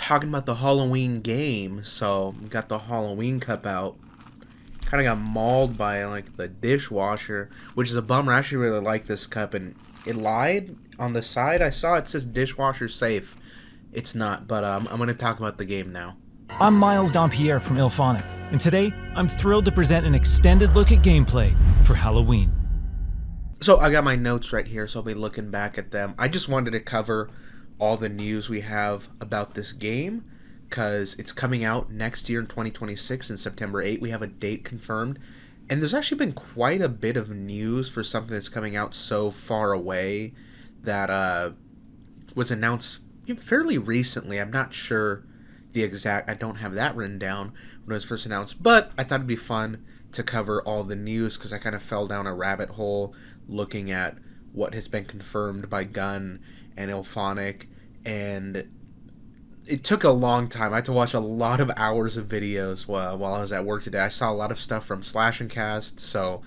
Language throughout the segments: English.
talking about the Halloween game. So we got the Halloween cup out. Kind of got mauled by like the dishwasher, which is a bummer. I actually really like this cup, and it lied on the side. I saw it says dishwasher safe. It's not, but I'm going to talk about the game now. I'm Miles Dompierre from Illfonic, and today I'm thrilled to present an extended look at gameplay for Halloween. So I got my notes right here, so I'll be looking back at them. I just wanted to cover all the news we have about this game, because it's coming out next year in 2026 in September 8. We have a date confirmed, and there's actually been quite a bit of news for something that's coming out so far away that was announced fairly recently. I'm not sure the exact, I don't have that written down when it was first announced, but I thought it'd be fun to cover all the news because I kind of fell down a rabbit hole looking at what has been confirmed by Gun and Illfonic, and it took a long time. I had to watch a lot of hours of videos while I was at work today. I saw a lot of stuff from Slash and Cast, so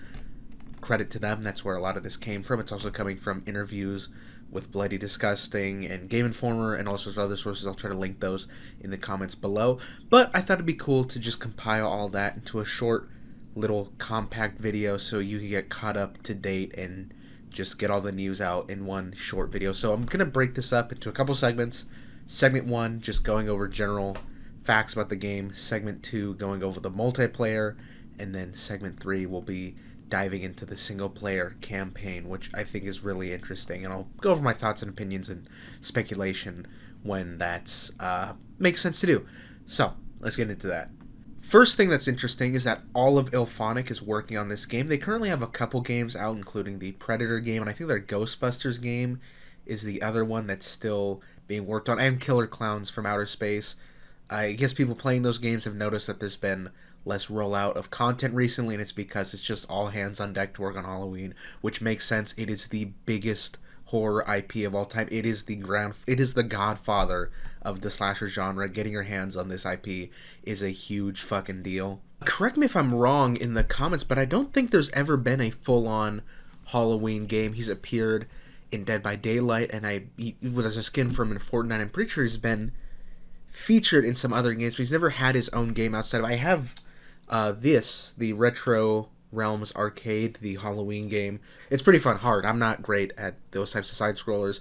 credit to them. That's where a lot of this came from. It's also coming from interviews with Bloody Disgusting and Game Informer and all sorts of other sources. I'll try to link those in the comments below. But I thought it'd be cool to just compile all that into a short little compact video so you can get caught up to date and just get all the news out in one short video. So I'm going to break this up into a couple segments. Segment 1, just going over general facts about the game. Segment 2, going over the multiplayer. And then Segment 3 will be diving into the single-player campaign, which I think is really interesting. And I'll go over my thoughts and opinions and speculation when that's makes sense to do. So, let's get into that. First thing that's interesting is that all of Illfonic is working on this game. They currently have a couple games out, including the Predator game, and I think their Ghostbusters game is the other one that's still being worked on, and Killer Clowns from Outer Space. I guess people playing those games have noticed that there's been less rollout of content recently, and it's because it's just all hands on deck to work on Halloween, which makes sense. It is the biggest horror IP of all time. It is the godfather of the slasher genre. Getting your hands on this IP is a huge fucking deal. Correct me if I'm wrong in the comments, but I don't think there's ever been a full-on Halloween game. He's appeared in Dead by Daylight, and there's a skin from him in Fortnite. I'm pretty sure he's been featured in some other games, but he's never had his own game outside of... I have the Retro Realms Arcade, the Halloween game. It's pretty fun, hard. I'm not great at those types of side-scrollers,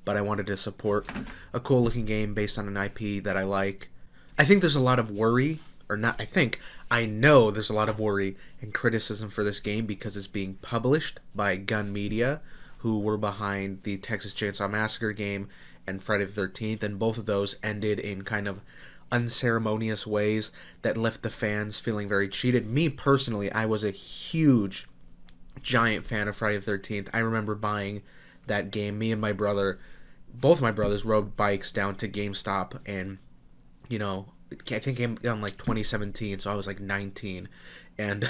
but I wanted to support a cool-looking game based on an IP that I like. I think there's a lot of worry, or not I think, I know there's a lot of worry and criticism for this game because it's being published by Gun Media, who were behind the Texas Chainsaw Massacre game and Friday the 13th, and both of those ended in kind of unceremonious ways that left the fans feeling very cheated. Me personally, I was a huge, giant fan of Friday the 13th. I remember buying that game. Me and my brother, both my brothers, rode bikes down to GameStop, and, you know, I think it came in like 2017, so I was like 19, and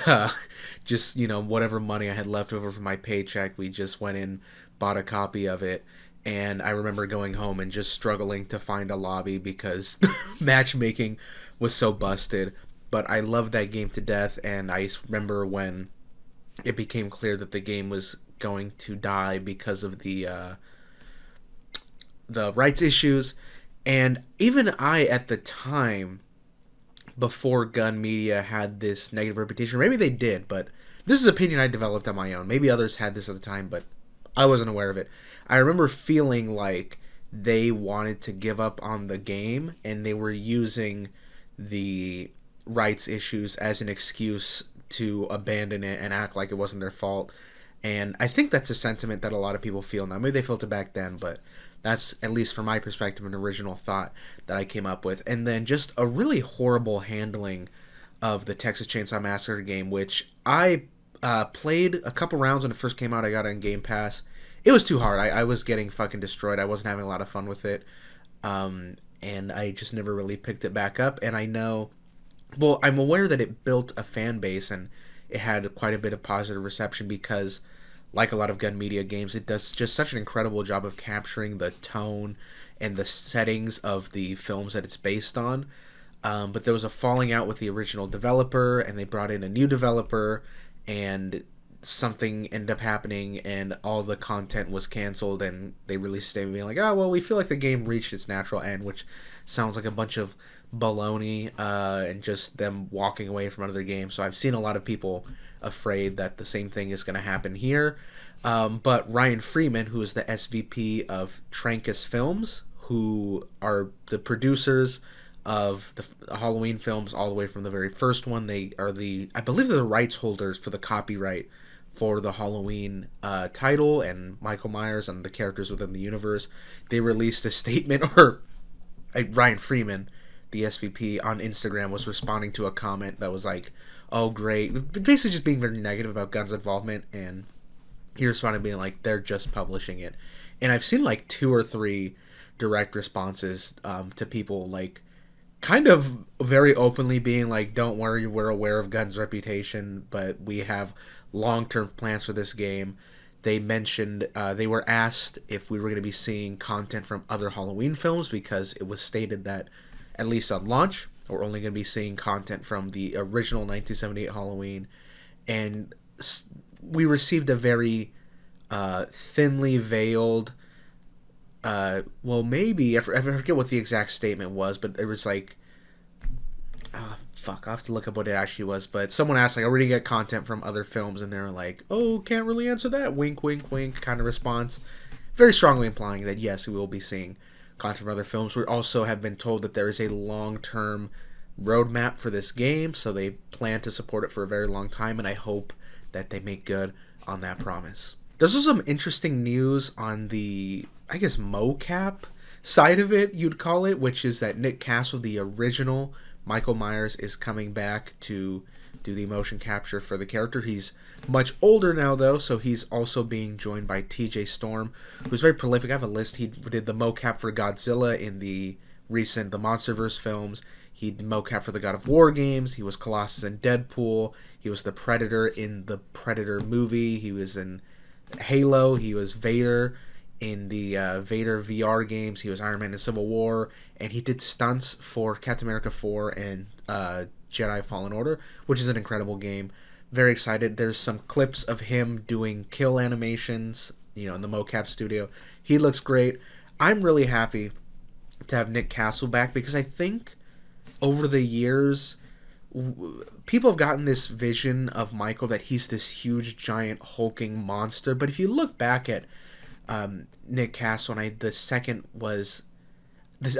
just, you know, whatever money I had left over from my paycheck, we just went in, bought a copy of it. And I remember going home and just struggling to find a lobby because matchmaking was so busted. But I loved that game to death, and I remember when it became clear that the game was going to die because of the rights issues. And even I, at the time, before Gun Media had this negative reputation, maybe they did, but this is an opinion I developed on my own. Maybe others had this at the time, but I wasn't aware of it. I remember feeling like they wanted to give up on the game, and they were using the rights issues as an excuse to abandon it and act like it wasn't their fault. And I think that's a sentiment that a lot of people feel now. Maybe they felt it back then, but that's, at least from my perspective, an original thought that I came up with. And then just a really horrible handling of the Texas Chainsaw Massacre game, which I played a couple rounds when it first came out. I got it on Game Pass. It was too hard. I was getting fucking destroyed. I wasn't having a lot of fun with it. And I just never really picked it back up. And I know... Well, I'm aware that it built a fan base, and it had quite a bit of positive reception because, like a lot of Gun Media games, it does just such an incredible job of capturing the tone and the settings of the films that it's based on. But there was a falling out with the original developer, and they brought in a new developer, and something ended up happening and all the content was canceled, and they released a statement being like, oh, well, we feel like the game reached its natural end, which sounds like a bunch of baloney, and just them walking away from other games. So I've seen a lot of people afraid that the same thing is going to happen here. But Ryan Freeman, who is the SVP of Trancas Films, who are the producers of the Halloween films all the way from the very first one. They are I believe they're the rights holders for the copyright for the Halloween title and Michael Myers and the characters within the universe. They released a statement, or Ryan Freeman, the SVP, on Instagram was responding to a comment that was like, oh great, basically just being very negative about Gunn's involvement, and he responded being like, they're just publishing it. And I've seen like 2 or 3 direct responses to people like kind of very openly being like, don't worry, we're aware of Gunn's reputation, but we have long-term plans for this game. They mentioned, they were asked if we were going to be seeing content from other Halloween films, because it was stated that, at least on launch, we're only going to be seeing content from the original 1978 Halloween. And we received a very thinly veiled, well, maybe, I forget what the exact statement was, but it was like, I'll have to look up what it actually was, but someone asked, like, are we going to get content from other films? And they're like, oh, can't really answer that, wink, wink, wink, kind of response. Very strongly implying that, yes, we will be seeing content from other films. We also have been told that there is a long-term roadmap for this game, so they plan to support it for a very long time, and I hope that they make good on that promise. There's also some interesting news on the, I guess, mocap side of it, you'd call it, which is that Nick Castle, the original Michael Myers, is coming back to do the motion capture for the character. He's much older now, though, so he's also being joined by TJ Storm, who's very prolific. I have a list. He did the mocap for Godzilla in the recent The Monsterverse films. He did mocap for the God of War games. He was Colossus in Deadpool. He was the Predator in the Predator movie. He was in Halo. He was Vader in the Vader VR games. He was Iron Man in Civil War, and he did stunts for Captain America 4 and Jedi Fallen Order, which is an incredible game. Very excited. There's some clips of him doing kill animations, in the mocap studio. He looks great. I'm really happy to have Nick Castle back, because I think over the years, people have gotten this vision of Michael that he's this huge, giant, hulking monster. But if you look back at Nick Castle, and the second was,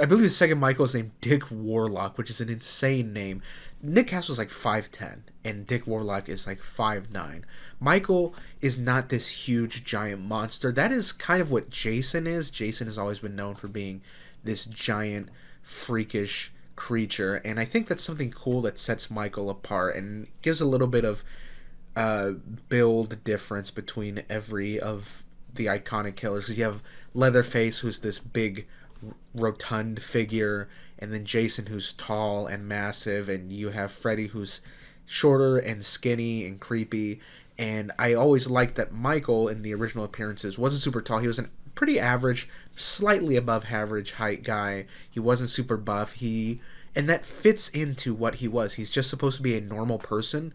I believe the second Michael is named Dick Warlock, which is an insane name. Nick Castle is like 5'10", and Dick Warlock is like 5'9". Michael is not this huge, giant monster. That is kind of what Jason is. Jason has always been known for being this giant, freakish creature, and I think that's something cool that sets Michael apart and gives a little bit of build difference between every of the iconic killers, because you have Leatherface, who's this big, rotund figure, and then Jason, who's tall and massive, and you have Freddy, who's shorter and skinny and creepy. And I always liked that Michael, in the original appearances, wasn't super tall. He was a pretty average, slightly above average height guy. He wasn't super buff. And that fits into what he was. He's just supposed to be a normal person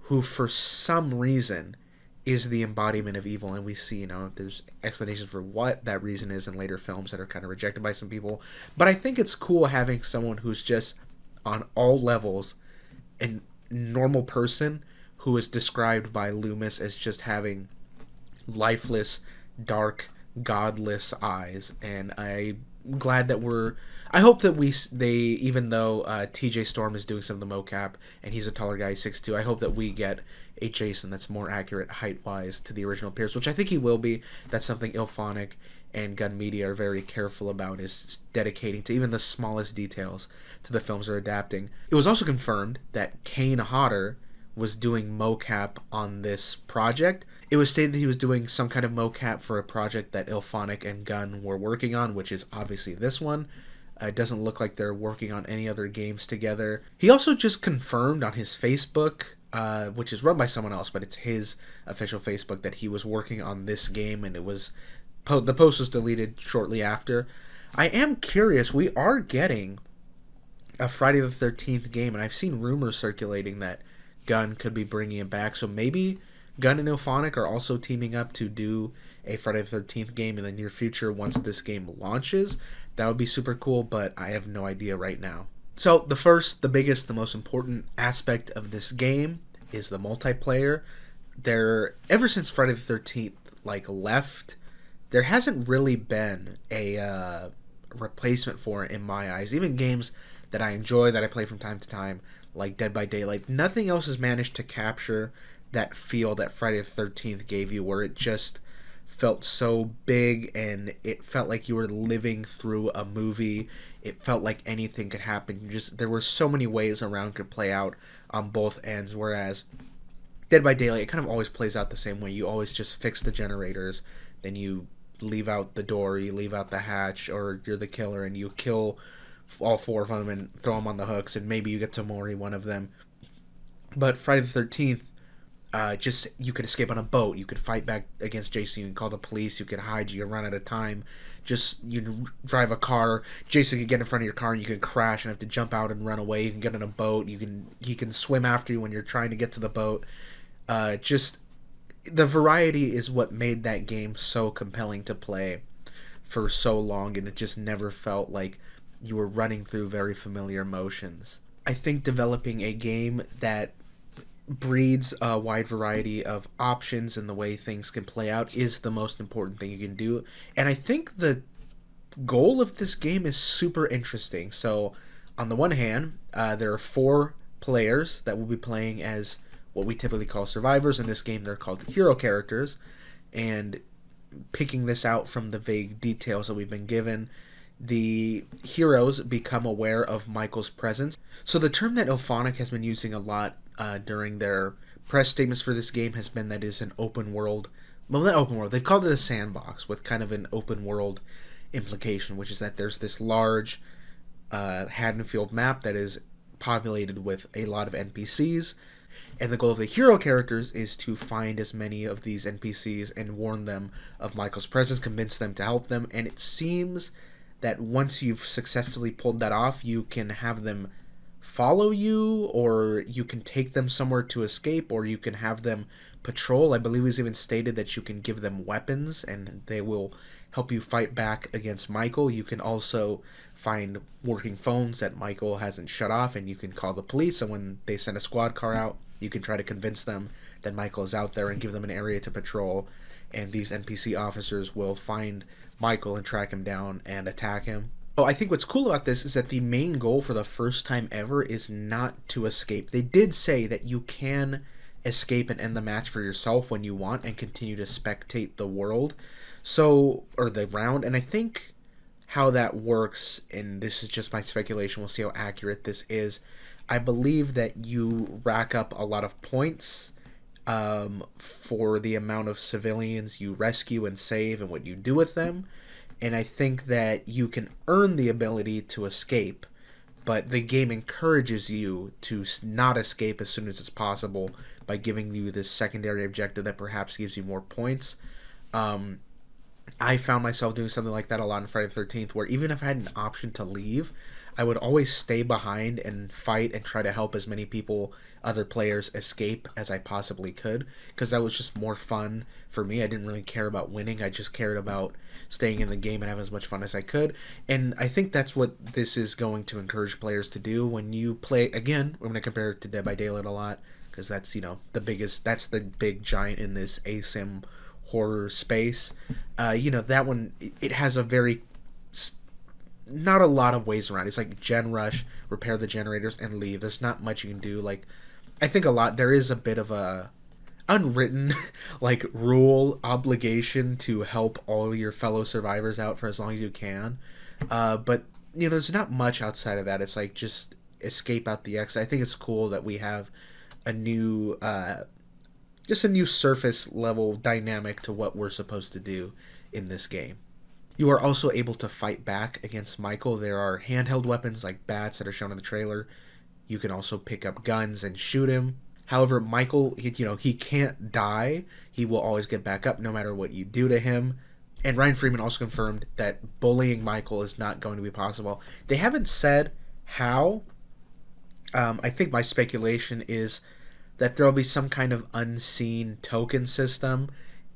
who, for some reason, is the embodiment of evil. And we see, there's explanations for what that reason is in later films that are kind of rejected by some people. But I think it's cool having someone who's just, on all levels, a normal person who is described by Loomis as just having lifeless, dark, godless eyes. And I'm glad that I hope that even though TJ Storm is doing some of the mocap and he's a taller guy, 6'2", I hope that we get a Jason that's more accurate height-wise to the original appearance, which I think he will be. That's something Illfonic and Gun Media are very careful about, is dedicating to even the smallest details to the films they're adapting. It was also confirmed that Kane Hodder was doing mocap on this project. It was stated that he was doing some kind of mocap for a project that Illfonic and Gun were working on, which is obviously this one. It doesn't look like they're working on any other games together. He also just confirmed on his Facebook, which is run by someone else, but it's his official Facebook, that he was working on this game, and the post was deleted shortly after. I am curious. We are getting a Friday the 13th game, and I've seen rumors circulating that Gunn could be bringing it back, so maybe Gun and Illfonic are also teaming up to do a Friday the 13th game in the near future once this game launches. That would be super cool, but I have no idea right now. So the first, the biggest, the most important aspect of this game is the multiplayer. Ever since Friday the 13th left, there hasn't really been a replacement for it in my eyes. Even games that I enjoy, that I play from time to time, like Dead by Daylight, nothing else has managed to capture that feel that Friday the 13th gave you, where it just felt so big and it felt like you were living through a movie. It felt like anything could happen. There were so many ways a round could play out on both ends, whereas Dead by Daylight, it kind of always plays out the same way. You always just fix the generators, then you leave out the door, you leave out the hatch, or you're the killer and you kill all four of them and throw them on the hooks, and maybe you get to Mori one of them. But Friday the 13th, just you could escape on a boat, you could fight back against Jason, you can call the police, you could hide, you could run out of time. Just you drive a car, Jason could get in front of your car and you can crash and have to jump out and run away. You can get in a boat, he can swim after you when you're trying to get to the boat. Just the variety is what made that game so compelling to play for so long, and it just never felt like you were running through very familiar motions. I think developing a game that breeds a wide variety of options and the way things can play out is the most important thing you can do. And I think the goal of this game is super interesting. So, on the one hand, there are 4 players that will be playing as what we typically call survivors. In this game, they're called hero characters. And picking this out from the vague details that we've been given, the heroes become aware of Michael's presence. So the term that Illfonic has been using a lot during their press statements for this game has been that it's an open world. Well, not open world. They've called it a sandbox with kind of an open world implication, which is that there's this large Haddonfield map that is populated with a lot of NPCs. And the goal of the hero characters is to find as many of these NPCs and warn them of Michael's presence, convince them to help them. And it seems that once you've successfully pulled that off, you can have them follow you, or you can take them somewhere to escape, or you can have them patrol. I believe it's even stated that you can give them weapons and they will help you fight back against Michael. You can also find working phones that Michael hasn't shut off, and you can call the police, and when they send a squad car out, you can try to convince them that Michael is out there and give them an area to patrol, and these NPC officers will find Michael and track him down and attack him. So I think what's cool about this is that the main goal for the first time ever is not to escape. They did say that you can escape and end the match for yourself when you want and continue to spectate the world, or the round. And I think how that works, and this is just my speculation, we'll see how accurate this is, I believe that you rack up a lot of points for the amount of civilians you rescue and save and what you do with them. And I think that you can earn the ability to escape, but the game encourages you to not escape as soon as it's possible by giving you this secondary objective that perhaps gives you more points. I found myself doing something like that a lot on Friday the 13th, where even if I had an option to leave, I would always stay behind and fight and try to help as many people, other players, escape as I possibly could, because that was just more fun for me. I didn't really care about winning. I just cared about staying in the game and having as much fun as I could. And I think that's what this is going to encourage players to do when you play. Again, I'm going to compare it to Dead by Daylight a lot, because that's, that's the big giant in this ASIM horror space. That one, it has a very not a lot of ways around. It's like gen rush, repair the generators, and leave. There's not much you can do. I think there is a bit of a unwritten rule obligation to help all your fellow survivors out for as long as you can. But there's not much outside of that. It's just escape out the exit. I think it's cool that we have a new just a new surface level dynamic to what we're supposed to do in this game. You are also able to fight back against Michael. There are handheld weapons like bats that are shown in the trailer. You can also pick up guns and shoot him. However, Michael, he can't die. He will always get back up no matter what you do to him. And Ryan Freeman also confirmed that bullying Michael is not going to be possible. They haven't said how. I think my speculation is that there'll be some kind of unseen token system,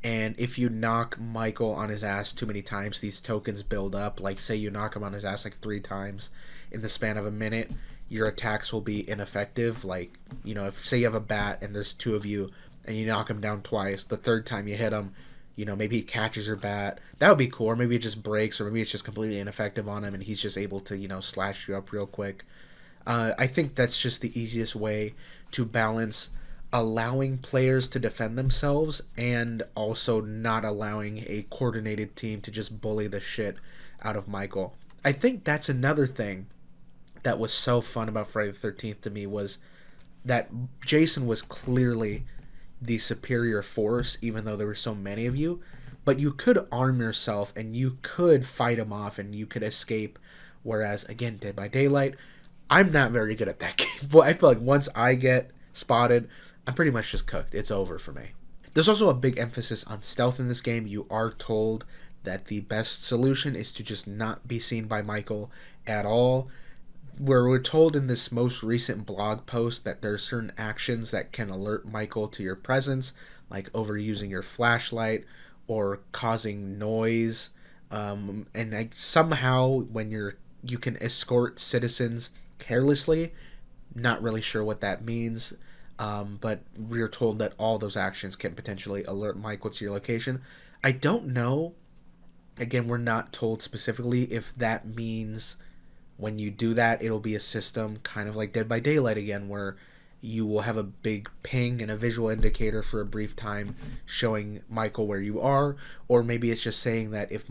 and if you knock Michael on his ass too many times, these tokens build up. Like, say you knock him on his ass like 3 times in the span of a minute, your attacks will be ineffective. Like, if say you have a bat and there's two of you and you knock him down twice, the third time you hit him, maybe he catches your bat. That would be cool. Or maybe it just breaks, or maybe it's just completely ineffective on him and he's just able to, slash you up real quick. I think that's just the easiest way to balance allowing players to defend themselves and also not allowing a coordinated team to just bully the shit out of Michael. I think that's another thing that was so fun about Friday the 13th to me, was that Jason was clearly the superior force, even though there were so many of you. But you could arm yourself and you could fight him off and you could escape. Whereas, again, Dead by Daylight, I'm not very good at that game. But I feel like once I get spotted, I'm pretty much just cooked. It's over for me. There's also a big emphasis on stealth in this game. You are told that the best solution is to just not be seen by Michael at all. Where we're told in this most recent blog post that there are certain actions that can alert Michael to your presence, like overusing your flashlight or causing noise. And somehow when you can escort citizens carelessly. Not really sure what that means, but we're told that all those actions can potentially alert Michael to your location. I don't know. Again, we're not told specifically if that means when you do that, it'll be a system kind of like Dead by Daylight again, where you will have a big ping and a visual indicator for a brief time showing Michael where you are, or maybe it's just saying that if,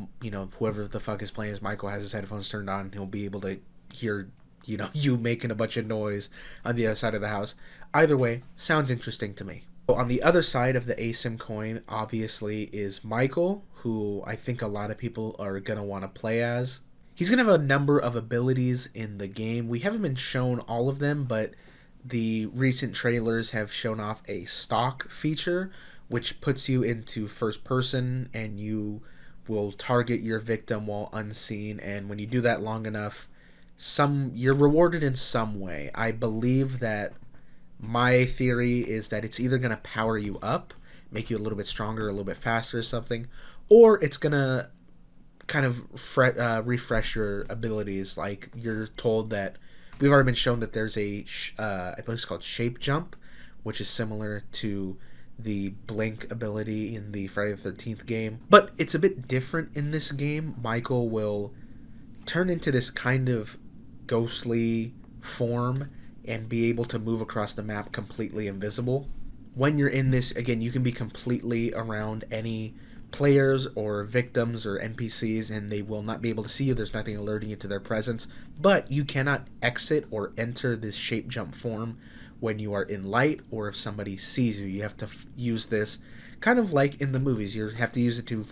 whoever the fuck is playing as Michael has his headphones turned on, he'll be able to hear, you making a bunch of noise on the other side of the house. Either way, sounds interesting to me. On the other side of the ASIM coin, obviously, is Michael, who I think a lot of people are going to want to play as. He's going to have a number of abilities in the game. We haven't been shown all of them, but the recent trailers have shown off a stock feature, which puts you into first person, and you will target your victim while unseen. And when you do that long enough, you're rewarded in some way. I believe that my theory is that it's either going to power you up, make you a little bit stronger, a little bit faster or something, or it's going to kind of refresh your abilities. Like, you're told that we've already been shown that there's I believe it's called Shape Jump, which is similar to the Blink ability in the Friday the 13th game. But it's a bit different in this game. Michael will turn into this kind of ghostly form and be able to move across the map completely invisible. When you're in this, again, you can be completely around any players or victims or NPCs, and they will not be able to see you. There's nothing alerting you to their presence, but you cannot exit or enter this shape jump form when you are in light, or if somebody sees you. You have to use this kind of like in the movies. You have to use it to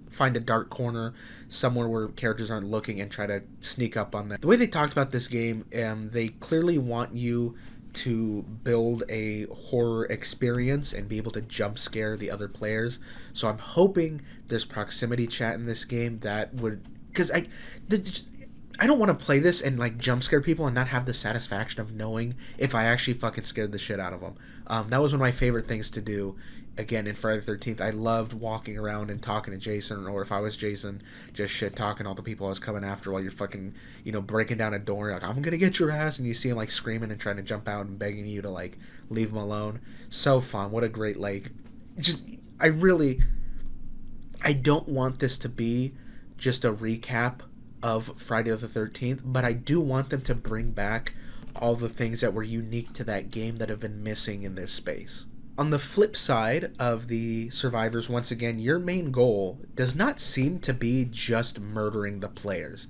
find a dark corner somewhere where characters aren't looking and try to sneak up on them. The way they talked about this game, they clearly want you to build a horror experience and be able to jump scare the other players. So I'm hoping there's proximity chat in this game that would, because I don't want to play this and like jump scare people and not have the satisfaction of knowing if I actually fucking scared the shit out of them. That was one of my favorite things to do. Again, in Friday the 13th, I loved walking around and talking to Jason, or if I was Jason, just shit talking all the people I was coming after while you're fucking, breaking down a door. Like, I'm gonna get your ass, and you see him like screaming and trying to jump out and begging you to like leave him alone. So fun. What a great I don't want this to be just a recap of Friday the 13th, but I do want them to bring back all the things that were unique to that game that have been missing in this space. On the flip side of the survivors, once again, your main goal does not seem to be just murdering the players.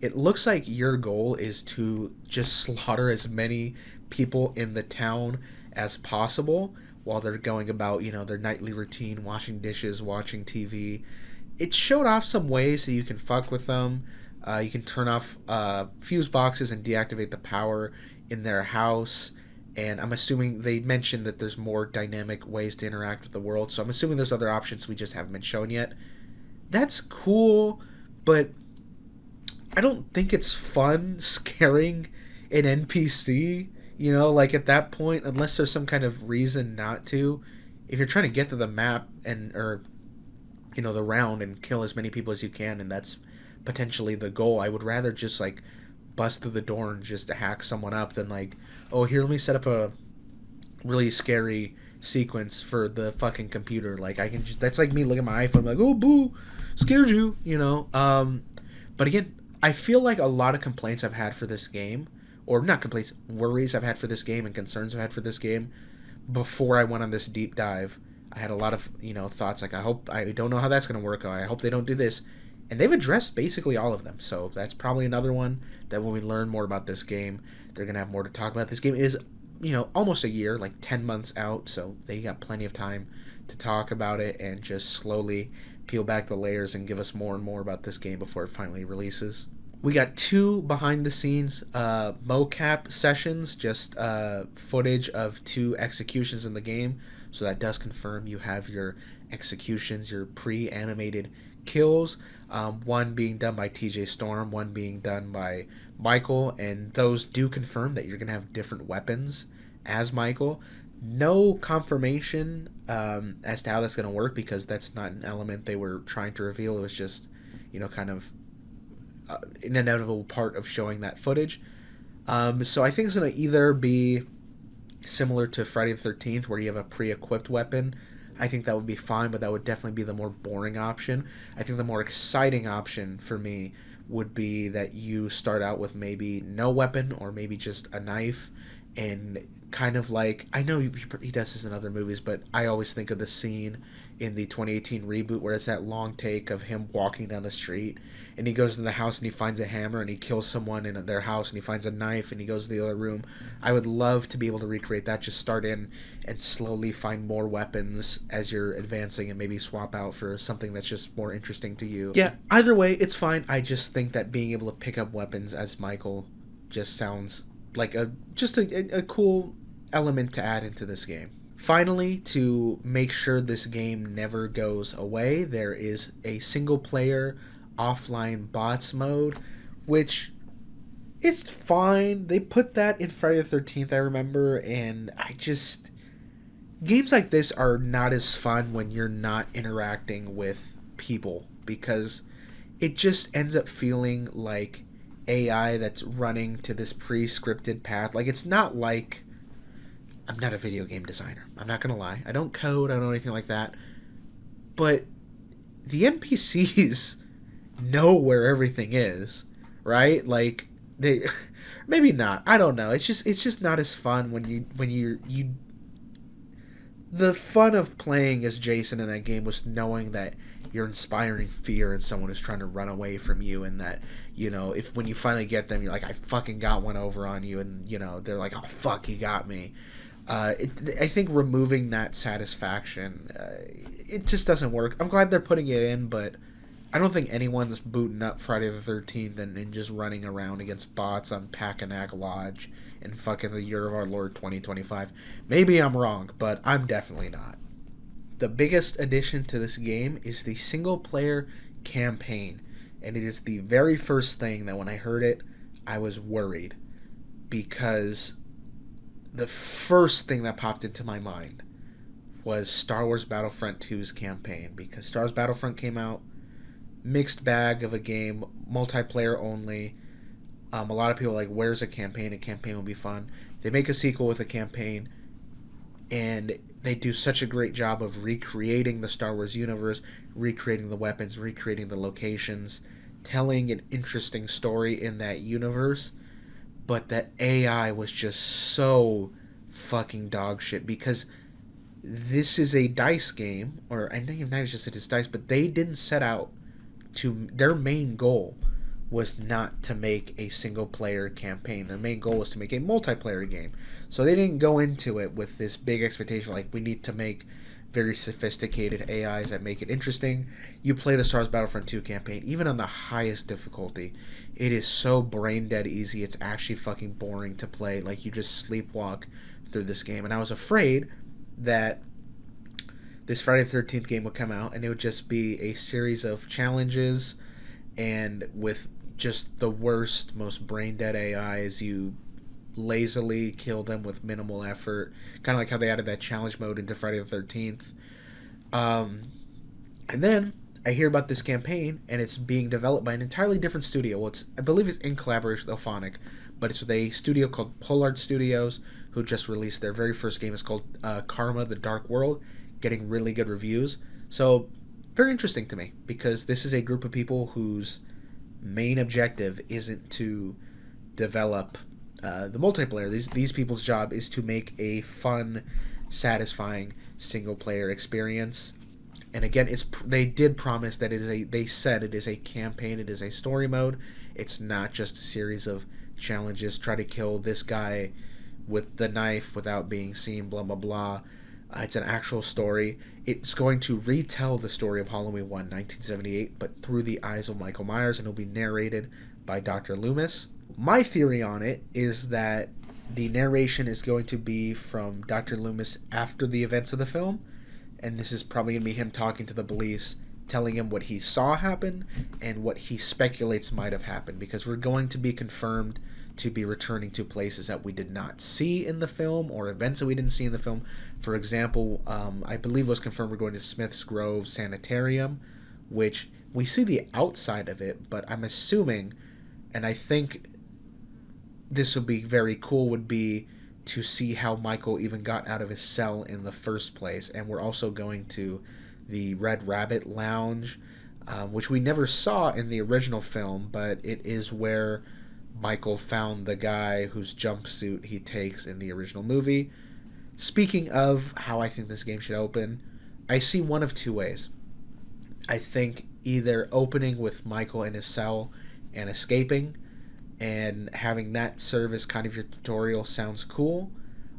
It looks like your goal is to just slaughter as many people in the town as possible while they're going about, their nightly routine, washing dishes, watching TV. It showed off some ways that you can fuck with them. You can turn off fuse boxes and deactivate the power in their house. And I'm assuming they mentioned that there's more dynamic ways to interact with the world. So I'm assuming there's other options we just haven't been shown yet. That's cool, but I don't think it's fun scaring an NPC You know, like at that point, unless there's some kind of reason not to, if you're trying to get to the map and or the round and kill as many people as you can, and that's potentially the goal, I would rather just like bust through the door and just hack someone up than like, oh, here, let me set up a really scary sequence for the fucking computer. Like I can just, that's like me looking at my iPhone like, oh boo, scared you, but again, I feel like a lot of complaints I've had for this game, or not complaints, worries I've had for this game and concerns I've had for this game before I went on this deep dive. I had a lot of, thoughts like, I don't know how that's going to work. I hope they don't do this. And they've addressed basically all of them. So that's probably another one that when we learn more about this game, they're going to have more to talk about. This game is, almost a year, like 10 months out. So they got plenty of time to talk about it and just slowly peel back the layers and give us more and more about this game before it finally releases. We got 2 behind the scenes mocap sessions, just footage of 2 executions in the game. So that does confirm you have your executions, your pre-animated kills. One being done by TJ Storm, one being done by Michael, and those do confirm that you're going to have different weapons as Michael. No confirmation as to how that's going to work, because that's not an element they were trying to reveal. It was just, kind of an inevitable part of showing that footage. So I think it's going to either be similar to Friday the 13th, where you have a pre-equipped weapon. I think that would be fine, but that would definitely be the more boring option. I think the more exciting option for me would be that you start out with maybe no weapon, or maybe just a knife, and kind of like, I know he does this in other movies, but I always think of the scene in the 2018 reboot where it's that long take of him walking down the street, and he goes to the house and he finds a hammer and he kills someone in their house, and he finds a knife and he goes to the other room. I would love to be able to recreate that. Just start in and slowly find more weapons as you're advancing, and maybe swap out for something that's just more interesting to you. Yeah, either way, it's fine. I just think that being able to pick up weapons as Michael just sounds like a cool element to add into this game. Finally, to make sure this game never goes away, there is a single player offline bots mode, which is fine. They put that in Friday the 13th, I remember, and games like this are not as fun when you're not interacting with people, because it just ends up feeling like AI that's running to this pre-scripted path. Like, it's not like, I'm not a video game designer, I'm not gonna lie, I don't code, I don't know anything like that, but the NPCs know where everything is, right? Like, they maybe not, I don't know, it's just not as fun when you the fun of playing as Jason in that game was knowing that you're inspiring fear in someone who's trying to run away from you, and that, if when you finally get them, you're like, I fucking got one over on you, and, they're like, oh, fuck, he got me. I think removing that satisfaction, it just doesn't work. I'm glad they're putting it in, but I don't think anyone's booting up Friday the 13th and just running around against bots on Packanack Lodge in fucking the year of our Lord 2025. Maybe I'm wrong, but I'm definitely not. The biggest addition to this game is the single-player campaign, and it is the very first thing that when I heard it, I was worried, because the first thing that popped into my mind was Star Wars Battlefront 2's campaign, because Star Wars Battlefront came out, mixed bag of a game, multiplayer only. A lot of people are like, where's a campaign? A campaign will be fun. They make a sequel with a campaign, and they do such a great job of recreating the Star Wars universe, recreating the weapons, recreating the locations, telling an interesting story in that universe. But that AI was just so fucking dog shit, because this is a dice game, or I know you've not just said it's dice, but they didn't set out to, their main goal was not to make a single player campaign. Their main goal was to make a multiplayer game. So they didn't go into it with this big expectation like, we need to make very sophisticated AIs that make it interesting. You play the Star Wars Battlefront 2 campaign, even on the highest difficulty, it is so brain dead easy, it's actually fucking boring to play. Like, you just sleepwalk through this game. And I was afraid that this Friday the 13th game would come out and it would just be a series of challenges, and with just the worst, most brain dead AIs you lazily kill them with minimal effort, kind of like how they added that challenge mode into Friday the 13th. Um, and then I hear about this campaign, and it's being developed by an entirely different studio. Well, I believe it's in collaboration with Illfonic, but it's with a studio called Pollard Studios, who just released their very first game. It's called Karma: The Dark World, getting really good reviews. So very interesting to me, because this is a group of people whose main objective isn't to develop the multiplayer. These people's job is to make a fun, satisfying single player experience. And again, they did promise that they said it is a campaign, it is a story mode. It's not just a series of challenges. Try to kill this guy with the knife without being seen. Blah blah blah. It's an actual story. It's going to retell the story of Halloween 1, 1978, but through the eyes of Michael Myers, and it'll be narrated by Dr. Loomis. My theory on it is that the narration is going to be from Dr. Loomis after the events of the film, and this is probably going to be him talking to the police, telling him what he saw happen and what he speculates might have happened, because we're going to be confirmed to be returning to places that we did not see in the film, or events that we didn't see in the film. For example, I believe it was confirmed we're going to Smith's Grove Sanitarium, which we see the outside of it, but I'm assuming, and I think this would be very cool, would be to see how Michael even got out of his cell in the first place. And we're also going to the Red Rabbit Lounge, which we never saw in the original film, but it is where Michael found the guy whose jumpsuit he takes in the original movie. Speaking of how I think this game should open, I see one of two ways. I think either opening with Michael in his cell and escaping, and having that serve as kind of your tutorial sounds cool.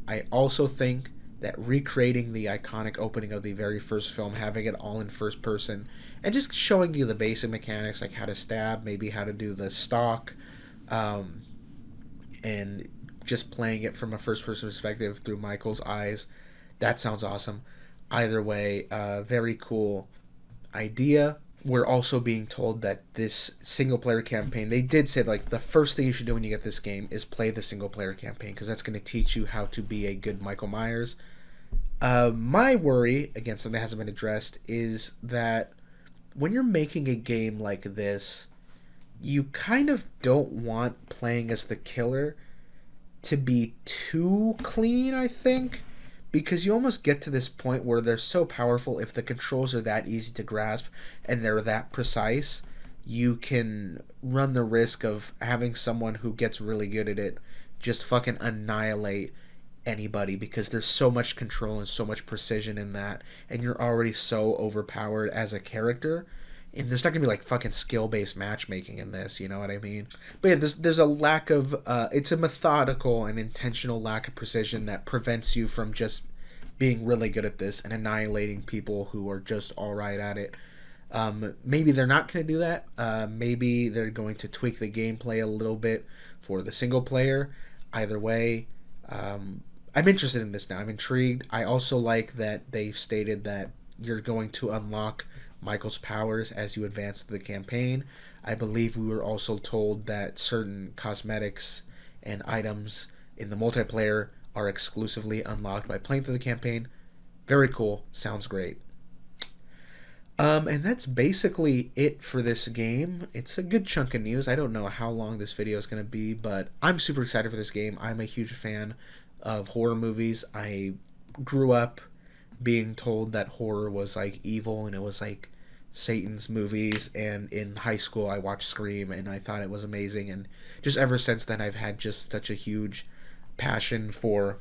I also think that recreating the iconic opening of the very first film, having it all in first person, and just showing you the basic mechanics, like how to stab, maybe how to do the stalk, and just playing it from a first person perspective through Michael's eyes, that sounds awesome. Either way, very cool idea. We're also being told that this single player campaign, they did say like the first thing you should do when you get this game is play the single player campaign, because that's going to teach you how to be a good Michael Myers. My worry, again, something that hasn't been addressed, is that when you're making a game like this, you kind of don't want playing as the killer to be too clean, I think. Because you almost get to this point where they're so powerful, if the controls are that easy to grasp and they're that precise, you can run the risk of having someone who gets really good at it just fucking annihilate anybody, because there's so much control and so much precision in that, and you're already so overpowered as a character. And there's not gonna be like fucking skill-based matchmaking in this, you know what I mean? But yeah, there's a lack of it's a methodical and intentional lack of precision that prevents you from just being really good at this and annihilating people who are just all right at it. Maybe they're not going to do that. Maybe they're going to tweak the gameplay a little bit for the single player. Either way, I'm interested in this now. I'm intrigued. I also like that they've stated that you're going to unlock Michael's powers as you advance through the campaign. I believe we were also told that certain cosmetics and items in the multiplayer are exclusively unlocked by playing through the campaign. Very cool. Sounds great. And that's basically it for this game. It's a good chunk of news. I don't know how long this video is going to be, but I'm super excited for this game. I'm a huge fan of horror movies. I grew up being told that horror was like evil and it was like Satan's movies, and in high school I watched Scream and I thought it was amazing, and just ever since then I've had just such a huge passion for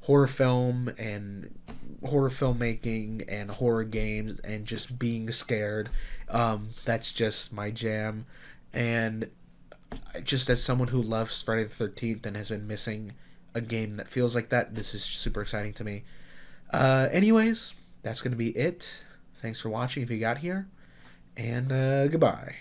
horror film and horror filmmaking and horror games and just being scared. That's just my jam. And just as someone who loves Friday the 13th and has been missing a game that feels like that, this is super exciting to me. Anyways, that's going to be it. Thanks for watching if you got here, and goodbye.